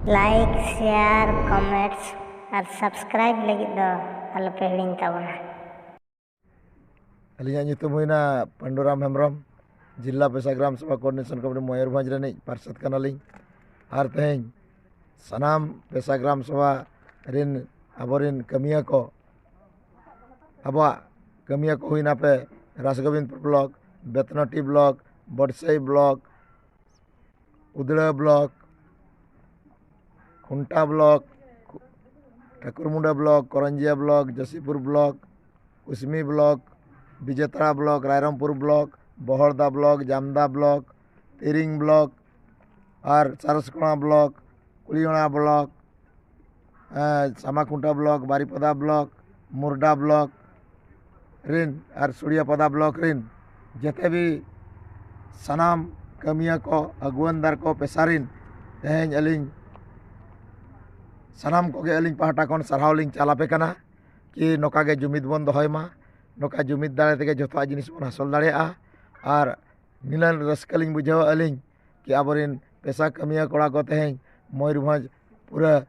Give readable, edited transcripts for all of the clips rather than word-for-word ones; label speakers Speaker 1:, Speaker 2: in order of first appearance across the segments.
Speaker 1: Like share comments और subscribe लगी दो आलोपे हिड़िंग ताबोना।
Speaker 2: अलियां nyutum हुईना पंडुराम हेम्ब्रम जिला पेशाग्राम सभा कोऑर्डिनेशन कमिटी मयूरभंज रे पार्षद कनालिंग और तेहें सनाम पेशाग्राम सभा रिन आबोरिन कमिया को अबा कमिया को हुईना पे Rasgovindpur block, Betnoti block, Badsahi block, Udala block, Khunta block, Thakurmunda block, Karanjia block, Jashipur block, Kusumi block, Bijatala block, Rairangpur block, Bahalda block, Jamda block, Tiring block और Saraskana block, Kuliana block, Samakhunta block, Baripada block, Morada block रिन और सुड़ियापदा ब्लॉक रिन जेते भी सनाम कमिया को अगुवनदार को पेशारिन तेहें अलिंग सनाम को अलिंग पहाटा खन सारहावलिंग चालापे कना कि नोकागे जुमिद बन दहयमा नोका जुमिद दाड़े तेगे जतोआ जिनिस बन हासल दाड़ेया और निलन रस्कलिंग बुझाव अलिंग कि आबोरिन पेशा कमिया कोड़ा को तेहें मयूरभंज पूरा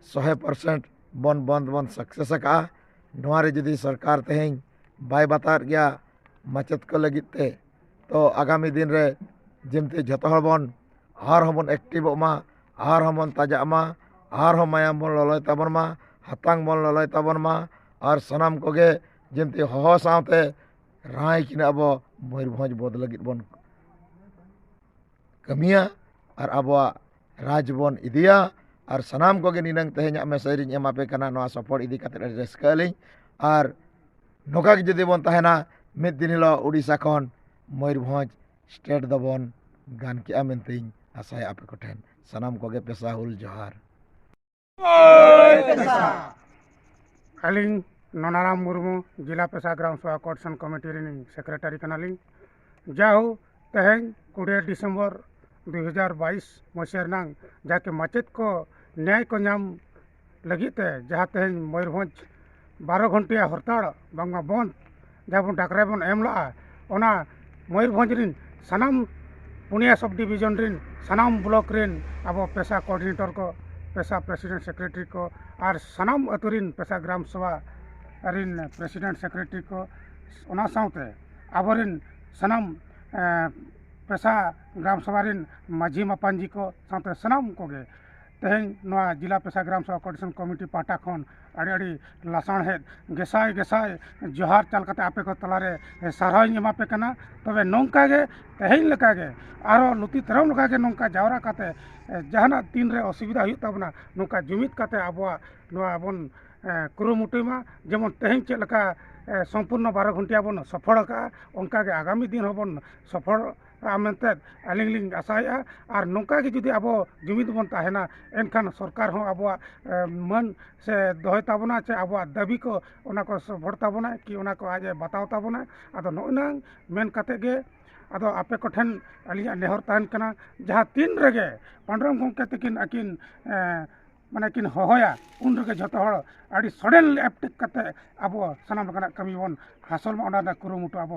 Speaker 2: 100% बन सक्सेस का नोआरे जुदी सरकार तेहें बाय बातार गया माचत को लगिते तो आगामी दिन रे जेमते जतो हर बन आर हमन एक्टिव मा आर हमन ताजा मा आर हम मायाम बन ललय ताबन मा हातांग बन ललय ताबन मा और सनाम कोगे जेमते हह सावते राय किना अब मयूरभंज बद लगित बन कमिया और अब राज बन इदिया और सनाम कोगे निनंग तेहें मेसेज एमापे कना नोआ सपोर्ट इदी काते रस्कालिंग और नोका जुदी बन तहना मिद दिन हिलो उड़ीसा खन मयूरभंज स्टेट दबन गान किया मेनतें आशाय आपे को ठेन सनाम कोगे पेशा हुल जोहार
Speaker 3: अलिंग नोनाराम मुर्मू जिला पेशाग्राम सभा कोऑर्डिनेशन कमिटी रिनिंग सेक्रेटरी कनालिंग जाहु तेहें 20 डिसेम्बर 2022 मसीहा नांग जाके माचेत को न्याय को नाम लगिते जहाँ तेहें मयूरभंज 12 घंटिया हड़ताल बांगा बंद जहाँ बन डाकरे बन एमला ओना मयूरभंज रिन सनाम पुनिया सब डिवीजन रिन सनाम ब्लॉक रिन अब पेशा कोऑर्डिनेटर को पेशा प्रेसिडेंट सेक्रेटरी को और सनाम अतुरिन पेशा ग्राम सभा रिन प्रेसिडेंट सेक्रेटरी को ओना साउते आबरिन सनाम पेशा ग्राम सभा रिन माझी मापांजी को साउते सनाम कोगे तेहें नोआ जिला पेशा ग्राम सभा कोऑर्डिनेशन कमिटी पाटा खन अड़ी अड़ी लासाण हेद गेसाय गेसाय जोहार चाल कते आपे को तलारे सारहाई एमापे कना तबे नोंका गे तेहें लेका गे आरो लुती तरम लेका गे नोंका जावरा कते जहाना तीन रे असुविधा हुई तबना नोंका जुमिद कते आबवा नोआ बन कुरुमुटुमा जेमन तेहें चेक लेका संपूर्ण 12 घंटिया बन सफल का उनका गे आगामी दिन हबन सफल मेनते अलिंग आशाया और नौका के जुदी अब जुमिद बन तहना एनखान सरकार हो अब मन से दहय ताबना चे अब दाबी को ओना को सफल ताबना कि ओना को आज बताव ताबना अदो नोना मेन कते गे अदो आपे को ठन अलिया नेहर तहन कना जहाँ तीन रगे पंडरम गंके तकिन अकिन माने किन हहोया उन रगे जतो हड़ अड़ी सडन एप्टिक कते अब सनाम लकना कमी बन हासल मा ओना कुरुमुटु अब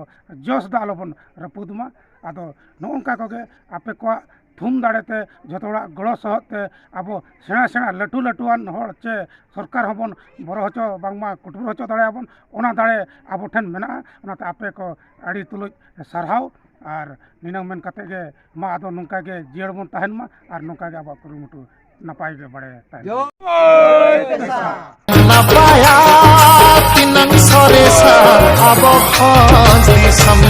Speaker 3: जोश दा आलो बन रपुदमा आदो नोंका कोगे आपे को थुम दाड़ेते जतोड़ा गड़ो सहते अब सेना सेना लटू लटुआन हड़ चे सरकार हबन बरो हचो बांगमा कुटुर हचो दाड़े आबन ओना दाड़े अब ठेन मेना ओनाते आपे को अड़ी तुलुज सारहाव और निनंग मेन कते गे मा आदो नोंका गे जियड़ बन तहन मा और नोंका गे अब कुरुमुटु नपाय गे बड़े तहन
Speaker 4: नपाया तिनंग सरेसा अब खंज दिसम